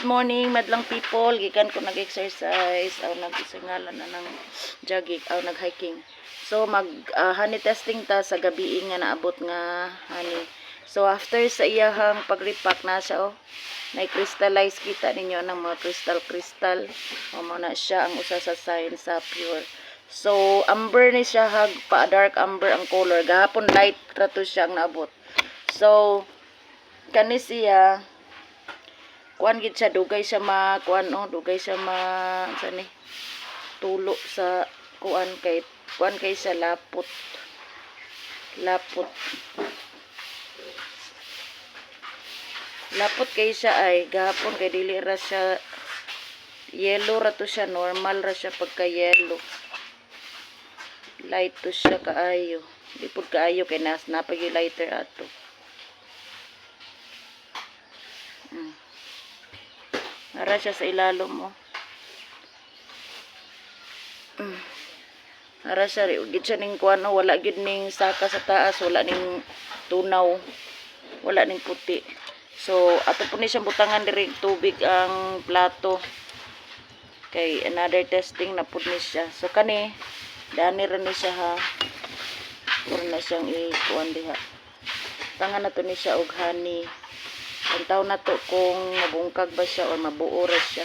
Good morning, madlang people. Gikan ko nag-exercise aw nag-isingalan na ng jogging aw nag-hiking. So honey testing ta sa gabi nga naabot nga honey. So after sa iyahang pagripak na siya na-crystallize kita ninyo ng mga crystal. Mo na siya ang usa sa sign sa pure. So amber ni siya pa dark amber ang color. Gahapon light rato siya ang naabot. So kani siya kuan gid siya dugay siya dugay siya sani tulo sa kuan kay siya lapot kay siya ay gahapon kay dili ra siya yellow ra to siya, normal ra siya pagka yellow, light to siya kaayo, di pud kaayo kay napagi lighter ato. Nara siya sa ilalom mo. Nara siya gid siya ning kuan wala gid ning saka sa taas, wala ning tunaw, wala ning puti. So ato po ni siyang butangan diri tubig ang plato. Kay another testing na pud ni siya. So kani dani ra ni siya ha. Puro na siyang kuan diha. Tangan na to ni siya og honey. Ang taon na to kung mabungkag ba siya o mabuo ra siya.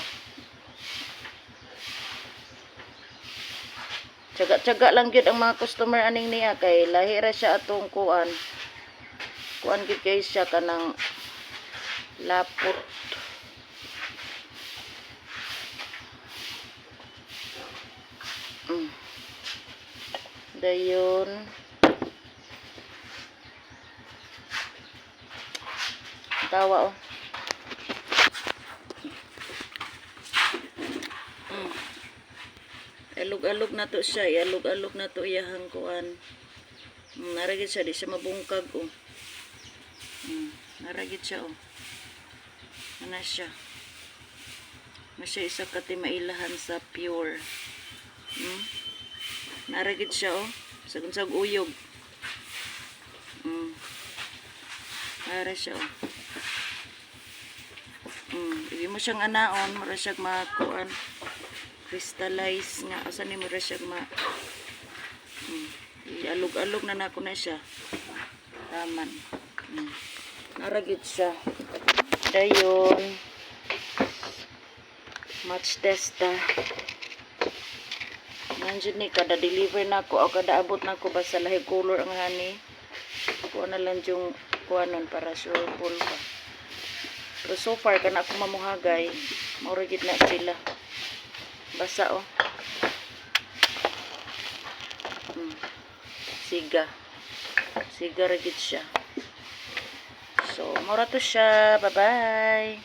Tsaga lang gyud ang mga customer aning niya kay lahi ra siya atong kuan gyud kay siya kanang lapot. Dayon tawa alog-alog na to siya, alog-alog na to iyahang kuan. Naragid siya, di siya mabungkag naragid siya ana siya. Masya isa kati mailahan sa pure. Naragid siya sagunsag uyog. Ara siya Ibi mo siyang anaon, mara siyang makuan crystallize nga asa ni mara siyang alog-alog na nako na siya. Taman. Naragid siya. Dayon match testa. Nandiyan ni kada deliver na ko o kada abot na ko basta lahi color ang honey. Kuha na lang yung kuhanon para sure full pa. Pero so far kana ako mamuhagay, mauragid na sila. Basa Siga ragid siya. So, mura to siya. Bye-bye.